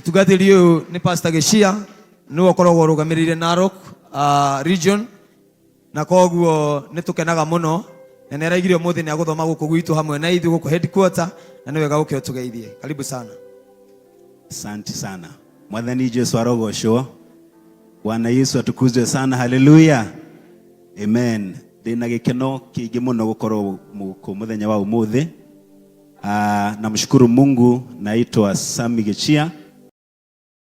Tugatiri uyu ni Pastor Geshia ni okoragwo rugamirire Narok region na koguo nitukenaga muno na neraigire muthi ni aguthoma guku gwitu hamwe na ithu guku headquarter na niwe gauke utugeithie. Karibu sana. Asante sana. Mwathani Jesu arogocwo. Bwana Yesu atukuzwe sana. Hallelujah. Amen. Ndina gikeno kingi muno gukorwo ku muthenya wa umuthi. Namshukuru Mungu. Naitwa Sami Geshia.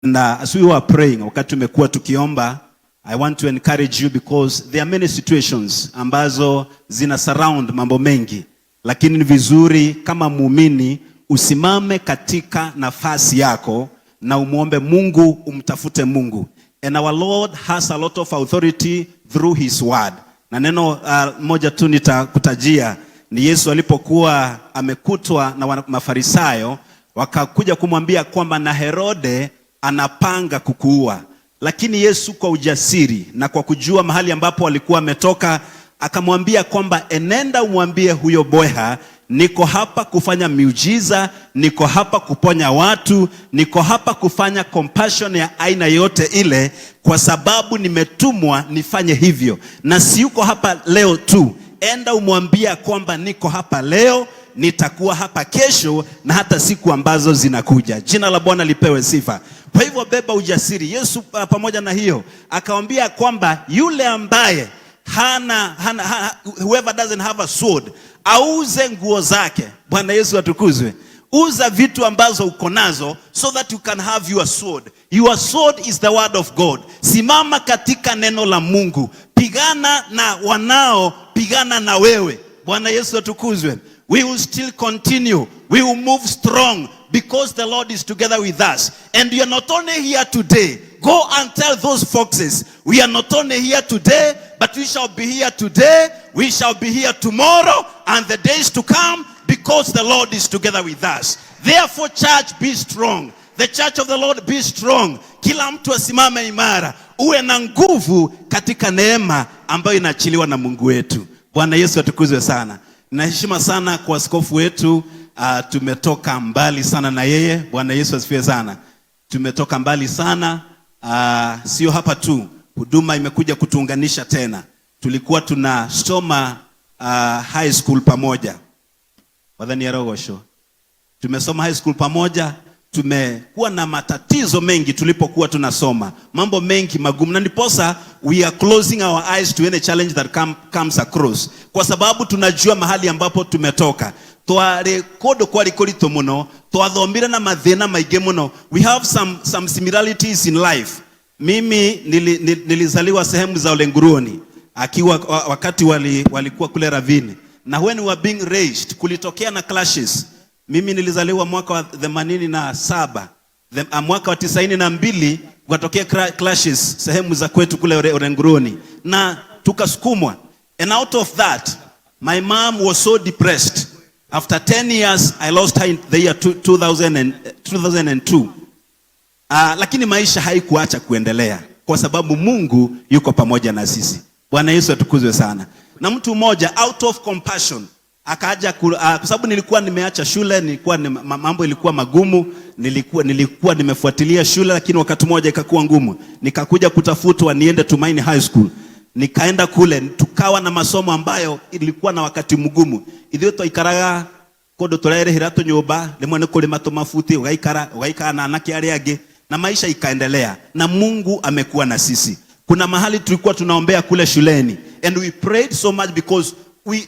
Na as we were praying, wakati tumekuwa tukiomba, I want to encourage you because there are many situations ambazo zina surround mambo mengi, lakini ni vizuri kama muumini usimame katika nafasi yako na umuombe Mungu, umtafute Mungu. And our Lord has a lot of authority through his word. Na neno moja tu nitakutajia ni Yesu alipokuwa amekutwa na Mafarisayo, wakakuja kumwambia kwamba na Herode anapanga kukuua. Lakini Yesu kwa ujasiri na kwa kujua mahali ambapo walikuwa ametoka, akamwambia kwamba enenda umwambie huyo bweha, niko hapa kufanya miujiza, niko hapa kuponya watu, niko hapa kufanya compassion ya aina yote ile, kwa sababu nimetumwa nifanye hivyo. Na si yuko hapa leo tu, enda umwambia kwamba niko hapa leo, nitakuwa hapa kesho na hata siku ambazo zinakuja. Jina la Bwana lipewe sifa. Kwa hivyo beba ujasiri. Yesu pamoja na hiyo akamwambia kwamba yule ambaye whoever doesn't have a sword, auze nguo zake. Bwana Yesu atukuzwe. Uza vitu ambazo uko nazo so that you can have your sword. Your sword is the word of God. Simama katika neno la Mungu. Pigana na wanao pigana na wewe. Bwana Yesu atukuzwe. We will still continue. We will move strong because the Lord is together with us. And we are not only here today. Go and tell those foxes, we are not only here today, but we shall be here today, we shall be here tomorrow, and the days to come, because the Lord is together with us. Therefore, church, be strong. The church of the Lord, be strong. Kila mtu asimame imara. Uwe na nguvu katika neema ambayo inaachiliwa na Mungu wetu. Bwana Yesu atukuzwe sana. Naheshima sana kwa askofu wetu. Tumetoka mbali sana na yeye. Bwana Yesu asifiwe sana. Tumetoka mbali sana. Sio hapa tu. Huduma imekuja kutuunganisha tena. Tulikuwa tunasoma high school pamoja. Wadhani ya rogosho. Tumesoma high school pamoja. Tumekuwa na matatizo mengi tulipokuwa tunasoma. Mambo mengi magumu. Na ndiposa we are closing our eyes to any challenge that comes across. Kwa sababu tunajua mahali ambapo tumetoka. Tuare kodo kwa likorito muno. Tuadhombira na madhena maige muno. We have some similarities in life. Mimi nilizaliwa sehemu za Olenguruoni. Akiwa wakati walikuwa kule Ravine. Na when we were being raised, kulitokea na clashes. Mimi nilizaliwa mwaka wa 87. Mwaka wa 92 kukatokea clashes sehemu za kwetu kule Olenguruoni. Na tukasukumwa. And out of that, my mom was so depressed. After 10 years, I lost her in the year 2002. Lakini maisha haikuacha kuendelea. Kwa sababu Mungu yuko pamoja na sisi. Bwana Yesu atukuzwe sana. Na mtu mmoja, out of compassion, akaja kwa sababu nilikuwa nimeacha shule, mambo ilikuwa magumu, nilikuwa nimefuatilia shule, lakini wakati mmoja ikakuwa ngumu. Nikakuja kutafutwa niende Tumaini High School. Nikaenda kule, tukawa na masomo ambayo ilikuwa na wakati mgumu. Idhio ikaraga kodo tolere hirato nyoba, lemwe kule matomafuti, ugaikara na anaki ariage, na maisha ikaendelea. Na Mungu amekuwa na sisi. Kuna mahali tulikuwa tunaombea kule shuleni, and we prayed so much because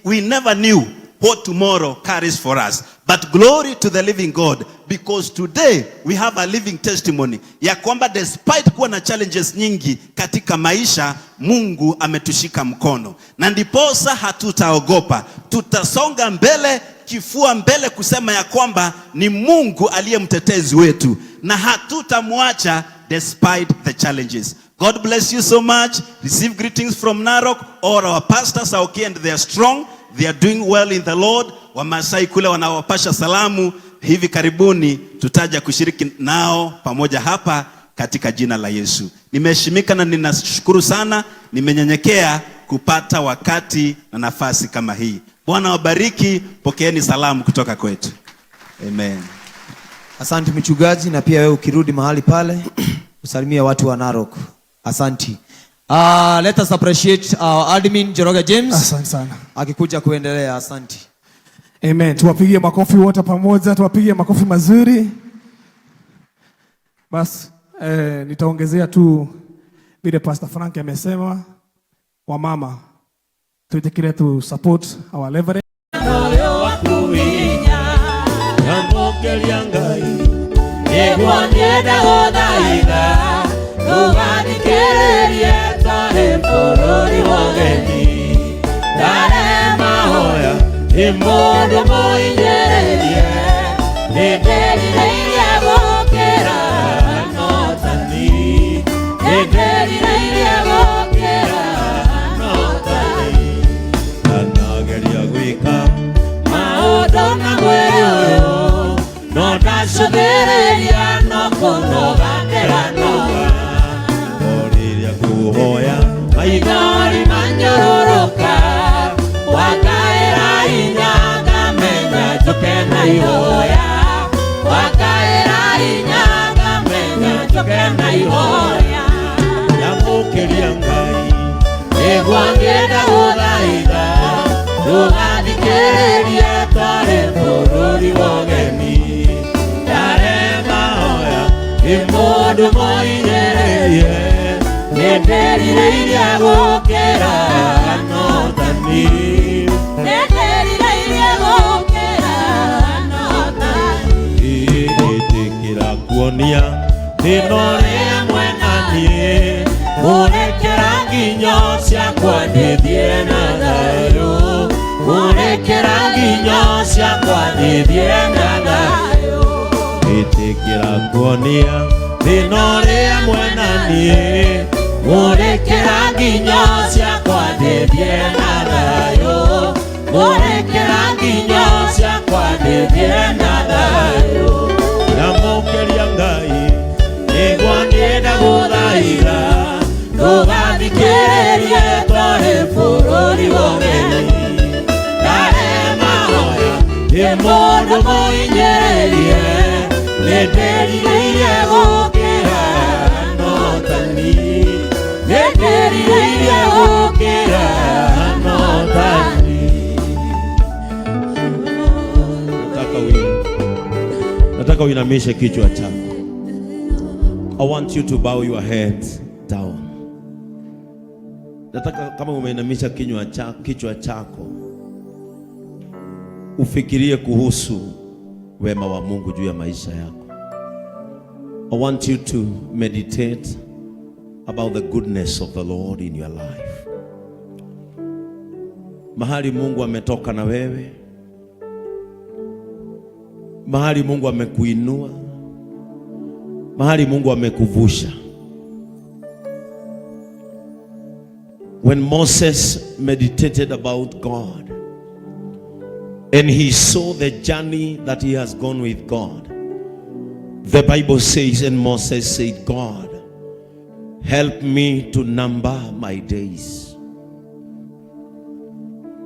we never knew what tomorrow carries for us. But glory to the living God, because today we have a living testimony ya kwamba despite kuwa na challenges nyingi katika maisha, Mungu ametushika mkono. Na ndiposa hatutaogopa. Tutasonga mbele, kifua mbele, kusema ya kwamba ni Mungu aliye mtetezi wetu, na hatutamwacha despite the challenges. God bless you so much. Receive greetings from Narok. All our pastors are okay and they are strong. They are doing well in the Lord. Wamasai kule wanawapasha salamu. Hivi karibuni tutaja kushiriki nao pamoja hapa katika jina la Yesu. Nimeheshimika na ninashukuru sana. Nimenyenyekea kupata wakati na nafasi kama hii. Bwana wabariki. Pokeeni salamu kutoka kwetu. Amen. Asante mchungaji, na pia wewe ukirudi mahali pale usalimia watu wa Narok. Asante. Let us appreciate our admin Joroge James. Asante sana. Akikuja kuendelea. Asante. Amen. Tuwapigie makofi wote pamoja, tuwapigie makofi mazuri. Bas, nitaongezea tu vile Pastor Frank amesema, wamama tuitikire tu support our leverage. Nataka uinamishe kichwa chako. I want you to bow your head down. Nataka kama umeinamisha kichwa chako ufikirie kuhusu wema wa Mungu juu ya maisha yako. I want you to meditate about the goodness of the Lord in your life. Mahali Mungu ametoka na wewe, mahali Mungu amekuinua, mahali Mungu amekuvusha. When Moses meditated about God and he saw the journey that he has gone with God, the Bible says, and Moses said, God, help me to number my days.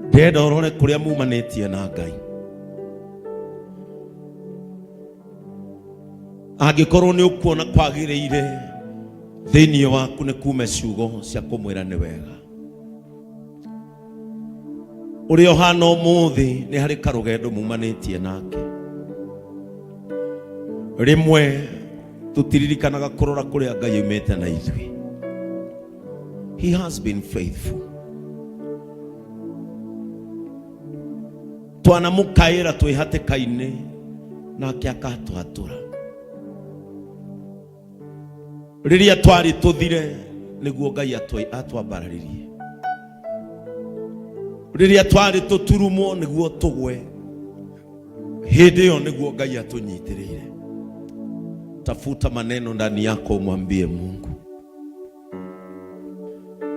Ndenda urore kuria mumanetie na Ngai. Angikorwo ni ukuona kwagiriire thiini waku ni kume ciugo cia kumwira ni wega. Uri ohana umuthi ni hari karugendo mumanetie nake. Rimwe tutiririkanaga kurora kuria Ngai umete na ithui. He has been faithful. Twana mukaira twihate kaine na akatwatura. Riria twari tuthire niguo Ngai atwambararirie. Riria twari tuturumo niguo tugwe. Hĩndĩ ĩyo niguo Ngai atunyitirire. Tafuta maneno ndani yako mwambie Mungu.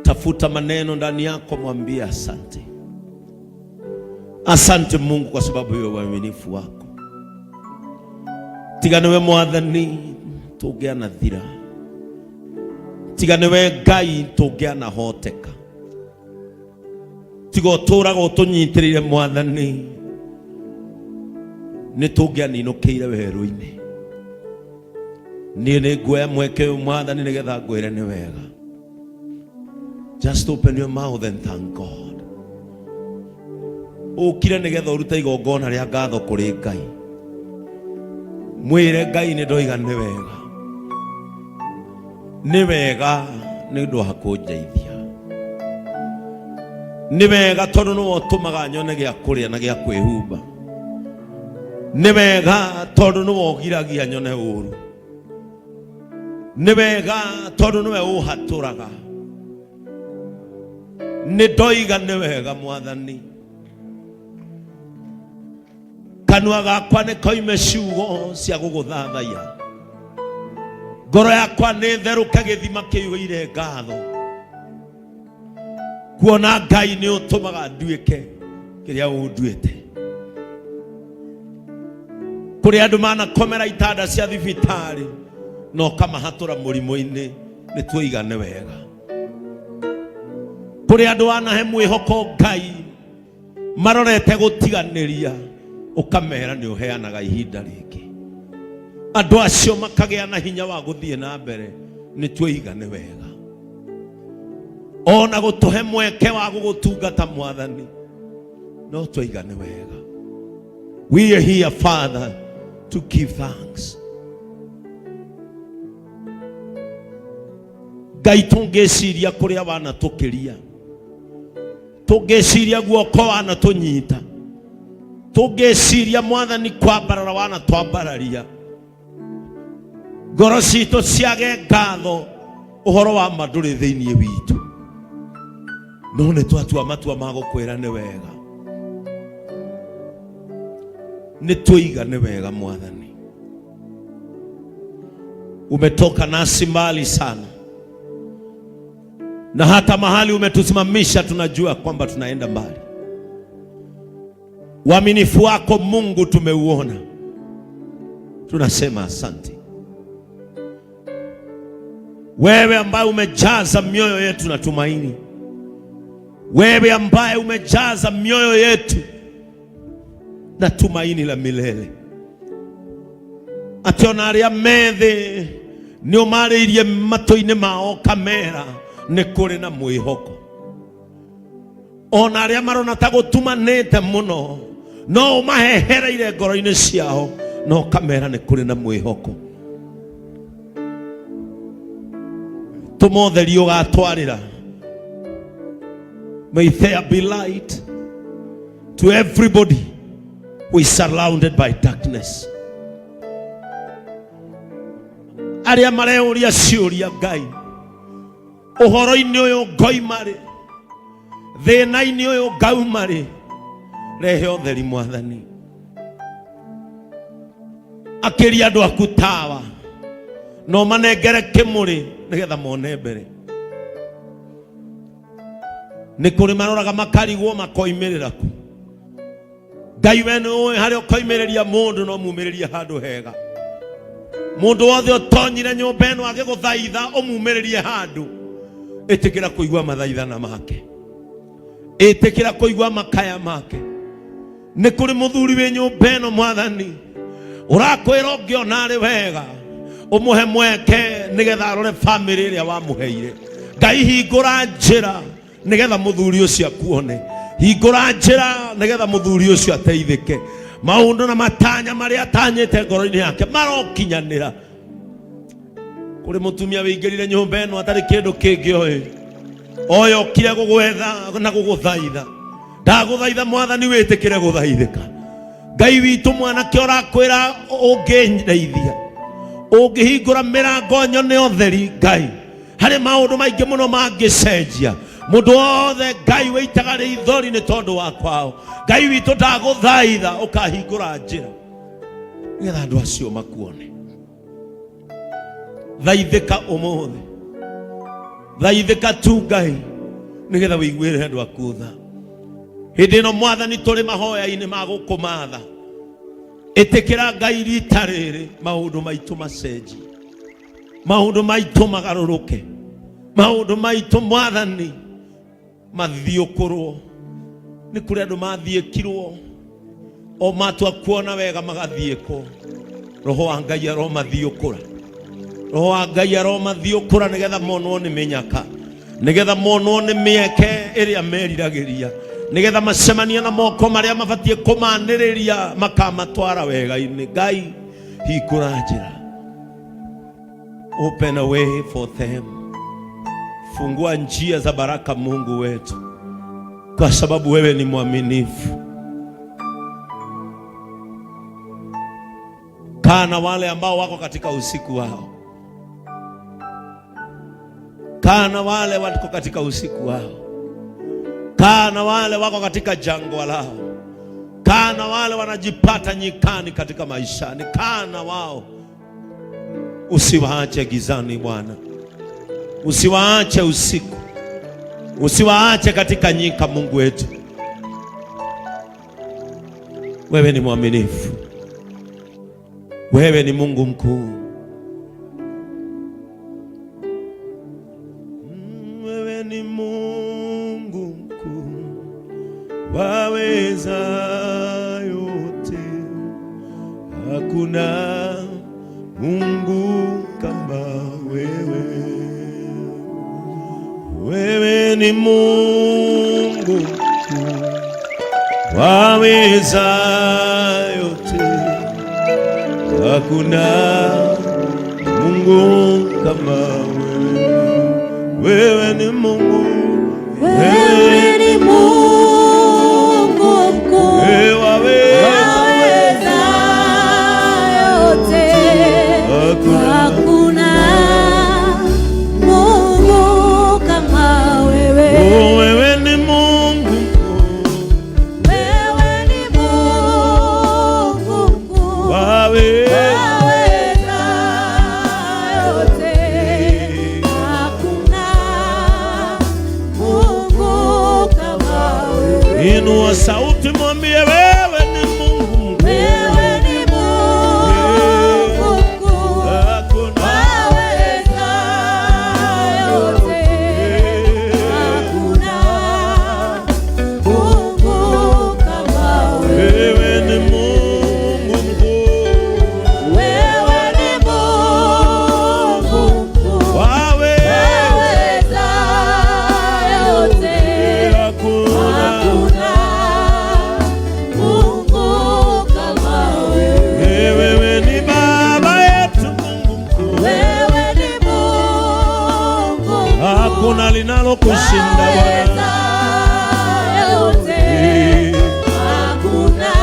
Tafuta maneno ndani yako mwambie asante. Asante Mungu kwa sababu ya uaminifu wako. Tiganewe Mwathani tugeana thira. Tiganewe Ngai tugeana hoteka. Tigo turaga utunyitirire Mwathani. Ni tugeana inokeire weru-ini. Niĩ nĩ nguoya mweke ũyũ Mwathani nĩgetha ngwĩre nĩ wega. Just open your mouth and thank God. Ũkire nĩgetha ũrute igongona rĩa ngatho kũrĩ Ngai. Mwĩre Ngai nĩ ndoiga nĩ wega. Nĩ wega nĩ ũndũ wa kũndeithia. Nĩ wega tondũ nĩwe ũtũmaga nyone gĩa kũrĩa na gĩa kwĩhumba. Nĩ wega tondũ nĩwe ũgiragia nyone ũũru. Nĩ wega tondũ nĩwe ũhatũraga. Nĩ ndoiga nĩ wega Mwathani. Kanua gakwa nĩ koime ciugo cia gũgũthathaiya. Ngoro yakwa nĩ therũke gĩthima kĩiyũire ngatho. Kuona Ngai nĩ ũtũmaga nduĩke kĩrĩa ũnduĩte. Kũrĩ andũ manakomera itanda cia thibitarĩ no kamahatũra mũrimũ-inĩ, nĩ tuoiga nĩ wega. Kũrĩ andũ anahe mwĩhoko Ngai marorete gũtiganĩria, ũkamera nĩ ũheanaga ihinda rĩngĩ. Andũ acio makagĩa na hinya wa gũthiĩ na mbere, nĩ tuoiga nĩ wega. Ona gũtũhe mweke wa gũgũtungata Mwathani, no tuoiga nĩ wega. We are here, Father, to give thanks. Ngai tũngĩciria kũrĩa wanatũkĩria, tũngĩciria guoko wanatũnyita, tũngĩciria Mwathani kwambarara wanatwambararia, ngoro citũ ciage ngatho ũhoro wa ma ndũrĩ thĩinĩ witũ. No nĩ twatua matua ma gũkwĩra nĩ wega. Nĩ tuoiga nĩ wega Mwathani. Umetoka nasi mbali sana, na hata mahali umetusimamisha tunajua kwamba tunaenda mbali. Uaminifu wako Mungu tumeuona, tunasema asante. Wewe ambaye umejaza mioyo yetu na tumaini, wewe ambaye umejaza mioyo yetu na tumaini la milele. Ationa arĩa methe nĩ ũmarĩirie matũ-inĩ mao kamera nĩ kũrĩ na mwĩhoko. Ona arĩa marona ta gũtumanĩte mũno no ũmahehereire ngoro-inĩ ciao, no kamera nĩ kũrĩ na mwĩhoko. Tũmotheri ũgatwarĩra. May there be light to everybody who is surrounded by darkness. Arĩa mareuria ciũria Ngai, ũhoro-inĩ ũyũ ngoimarĩ, thĩna-inĩ ũyũ ngaumarĩ, rehe ũtheri Mwathani. Akĩria andũ aku tawa, no manengere kĩmũrĩ nĩgetha mone mbere. Nĩ kũrĩ maroraga makarigwo makoimĩrĩra ku. Ngai we nĩ ũĩ harĩa ũkoimĩrĩria mũndũ no mumĩrĩrie handũ hega. Mũndũ wothe ũtonyire nyũmba ĩno agĩgũthaitha ũmumĩrĩrie handũ, ĩtĩkĩra kũigua mathaithana make, ĩtĩkĩra kũigua makaya make. Nĩ kũrĩ mũthuri wĩ nyũmba ĩno Mwathani, ũrakwĩra ũngĩona arĩ wega ũmũhe mweke nĩgetha arore famĩlĩ ĩrĩa wamũheire. Ngai hingũra njĩra nĩgetha mũthuri ũcio akuone, hingũra njĩra nĩgetha mũthuri ũcio ateithĩke. Maũndũ na matanya marĩa atanyĩte ngoro-inĩ yake marokinyanĩra. Kũrĩ mũtumia wĩingĩrire nyũmba ĩno atarĩ kĩndũ kĩngĩ oĩ, oyo okire gũgwetha na gũgũthaitha. Ndagũthaitha Mwathani wĩtĩkĩre gũthaithĩka. Ngai witũ mwanake ũrakwĩra ũngĩndeithia, ũngĩhingũra mĩrango nyone ũtheri Ngai, harĩ maũndũ maingĩ mũno mangĩcenjia. Mũndũ wothe Ngai wĩitaga rĩithori nĩ tondũ wa kwao. Ngai witũ ndagũthaitha ũkahingũra njĩra nĩgetha andũ acio makuone. Thaithĩka ũmũthĩ, thaithĩka tu Ngai nĩgetha wĩiguĩre andũ aku tha. Hĩndĩ ĩno Mwathani tũrĩ mahoya-inĩ ma gũkũmatha, ĩtĩkĩra Ngai rita rĩrĩ maũndũ maitũ macenji, maũndũ maitũ magarũrũke, maũndũ maitũ Mwathani mathiũkũrwo. Nĩ kũrĩ andũ mathiĩkirwo, o matua kuona wega magathiĩkwo. Roho wa Ngai aromathiũkũra, Roho wa Ngai aromathiũkũra nĩgetha monwo nĩ mĩnyaka, nĩgetha monwo nĩ mĩeke ĩrĩa meriragĩria, nĩgetha macemania na moko marĩa mabatiĩ kũmanĩrĩria makamatwara wega-inĩ. Ngai hingũra njĩra. Open a way for them. Fungua njia za baraka Mungu wetu, kwa sababu wewe ni mwaminifu. Kaa na wale ambao wako katika usiku wao. Kaa na wale wako katika usiku wao. Kaa na wale wako katika jangwa lao. Kaa na wale wanajipata nyikani katika maishani. Kaa na wao. Usiwaache gizani Bwana. Usiwaache usiku. Usiwaache katika nyika Mungu wetu. Wewe ni mwaminifu. Wewe ni Mungu mkuu. Wewe ni Mungu mkuu, waweza yote. Hakuna Mungu kama wewe. Wewe ni Mungu mkuu, waweza yote. Hakuna Mungu kama wewe. Wewe ni Mungu. Wewe ni Mungu mkuu, waweza yote. Hakuna Mungu kama wewe. Wewe ni Mungu mkuu. Wewe ni Mungu mkuu, Waweza yote. Hakuna Mungu kama wewe. Inua sauti mwambie wewe ni Mungu mkuu. Wewe ni Mungu mkuu, Hakuna waweza yote. Hakuna Mungu kama wewe. wewe ni Mungu mkuu. Wewe ni Mungu mkuu, Waweza waweza yote. hakuna. Hakuna Mungu kama wewe. Wewe ni Baba yetu Mungu mkuu. Wewe ni Mungu mkuu, Hakuna linalokushinda waweza Bwana. yote. Hakuna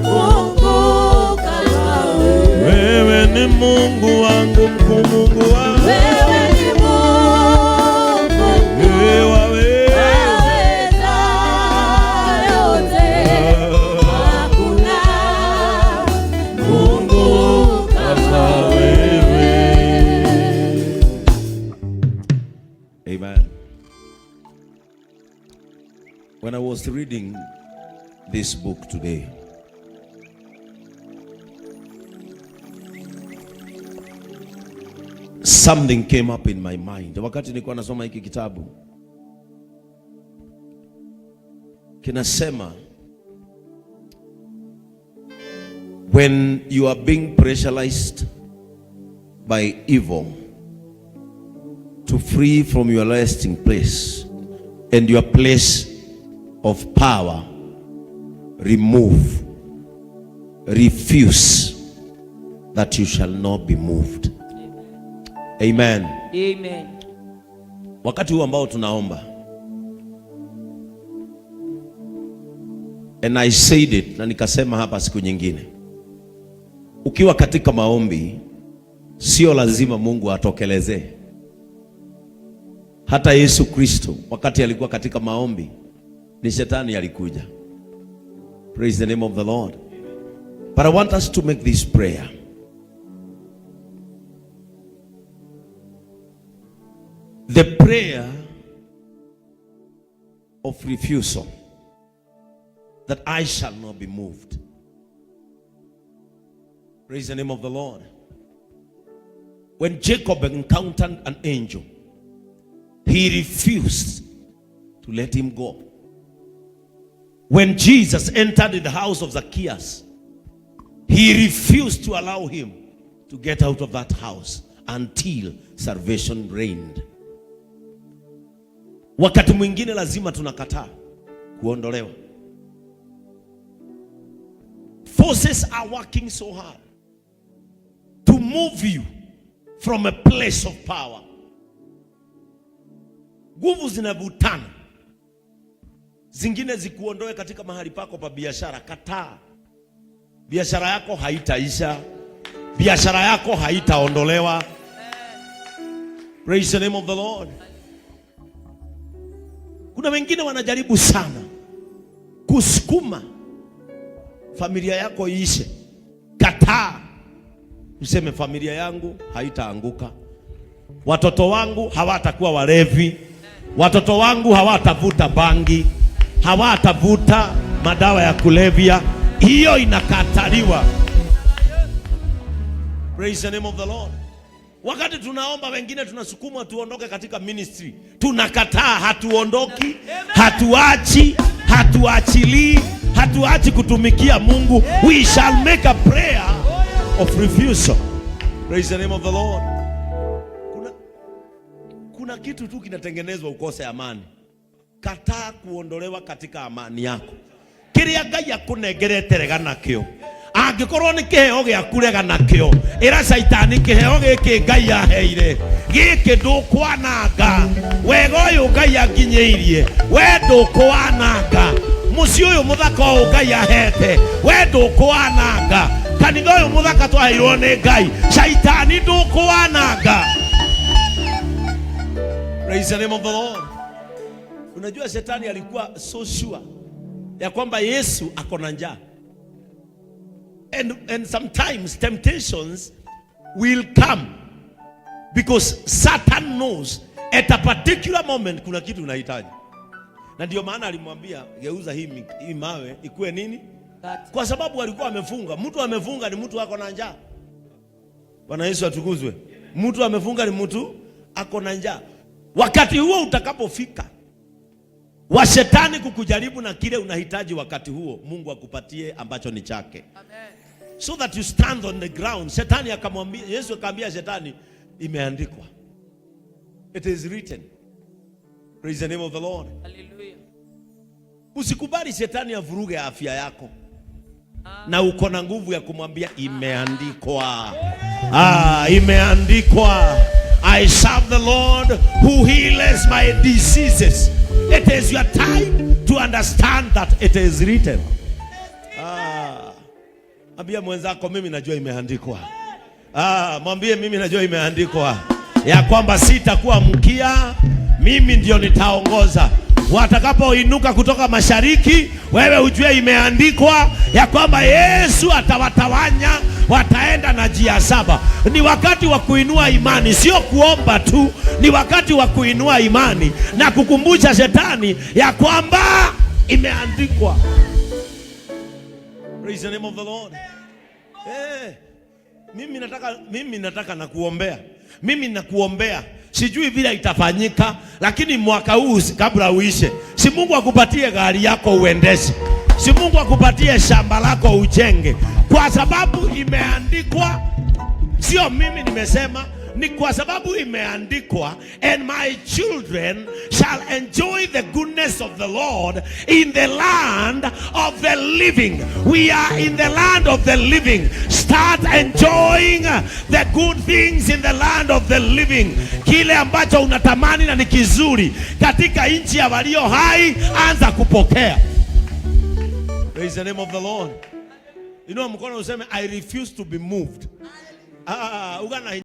Mungu kama wewe. Wewe ni Mungu wangu mkuu, Mungu wangu. Wewe ni Mungu mkuu, Waweza waweza yote. Hakuna Mungu kama wewe. Amen. When I was reading this book today, something came up in my mind. Wakati nilikuwa nasoma hiki kitabu, kinasema when you are being pressurized by evil to free from your resting place and your place of power, remove, refuse, that you shall not be moved. Amen. Amen. Wakati huu ambao tunaomba, and I said it, na nikasema hapa siku nyingine, ukiwa katika maombi sio lazima Mungu atokelezee. Hata Yesu Kristo wakati alikuwa katika maombi ni shetani alikuja. Praise the name of the Lord. But I want us to make this prayer. The prayer of refusal, that I shall not be moved. Praise the name of the Lord. When Jacob encountered an angel, he refused to let him go. When Jesus entered the house of Zacchaeus, he refused to allow him to get out of that house until salvation reigned. Wakati mwingine lazima tunakataa kuondolewa. Forces are working so hard to move you from a place of power. Nguvu zinavutana, zingine zikuondoe katika mahali pako pa biashara. Kataa. Biashara yako haitaisha, biashara yako haitaondolewa. Praise the name of the Lord. Kuna wengine wanajaribu sana kusukuma familia yako iishe. Kataa. Useme familia yangu haitaanguka. Watoto wangu hawatakuwa walevi. Watoto wangu hawatavuta bangi. Hawatavuta madawa ya kulevya. Hiyo inakataliwa. Praise the name of the Lord. Wakati tunaomba wengine tunasukumwa tuondoke katika ministry. Tunakataa, hatuondoki, hatuachi, hatuachili, hatuachi kutumikia Mungu. We shall make a prayer of refusal. Praise the name of the Lord. Kuna kitu tu kinatengenezwa ukose amani. Kataa kuondolewa katika amani yako. Kiria Ngai akunegerete rega nakio. Angikorwo ni kiheo gia kurega nakio, ira Saitani kiheo giki Ngai aheire giki ndukwananga. Wega uyu Ngai anginyeirie, we ndukwananga. Muci uyu muthaka uyu Ngai ahete, we ndukwananga. Kanitha uyu muthaka twaheirwo ni Ngai, Saitani ndukwananga. Praise the name of the Lord. Unajua Shetani alikuwa so sure ya kwamba Yesu ako na njaa. And sometimes temptations will come because Satan knows at a particular moment kuna kitu unahitaji. Na ndio maana alimwambia geuza hii mawe ikuwe nini? Kwa sababu alikuwa amefunga. Mtu amefunga ni mtu ako na njaa. Bwana Yesu atukuzwe. Mtu amefunga ni mtu ako na njaa. Wakati huo utakapofika wa Shetani kukujaribu na kile unahitaji wakati huo, Mungu akupatie ambacho ni chake. Amen. So that you stand on the ground. Shetani akamwambia, Yesu akamwambia Shetani, imeandikwa. It is written. Praise the name of the Lord. Hallelujah. Usikubali Shetani avuruge afya yako. Na uko na nguvu ya kumwambia imeandikwa. Imeandikwa. I serve the Lord who heals my diseases. It is your time to understand that it is written. Ambia mwenzako mimi najua imeandikwa. Mwambie mimi najua imeandikwa ya kwamba sitakuwa mkia, mimi ndio nitaongoza. Watakapoinuka kutoka mashariki, wewe ujue imeandikwa ya kwamba Yesu atawatawanya, wataenda na njia saba. Ni wakati wa kuinua imani, sio kuomba tu. Ni wakati wa kuinua imani na kukumbusha Shetani ya kwamba imeandikwa. Praise the name of the Lord. Mimi nataka nakuombea. Mimi nakuombea. Sijui vile itafanyika, lakini mwaka huu kabla uishe, si Mungu akupatie gari yako uendeshe. Si Mungu akupatie shamba lako ujenge. Kwa sababu imeandikwa. Sio mimi nimesema, ni kwa sababu imeandikwa, and my children shall enjoy the goodness of the Lord in the land of the living. We are in the land of the living. Start enjoying the good things in the land of the living. Kile ambacho unatamani na ni kizuri katika nchi ya walio hai, anza kupokea. Praise the name of the Lord. You know, mkono useme I refuse to be moved. Ugana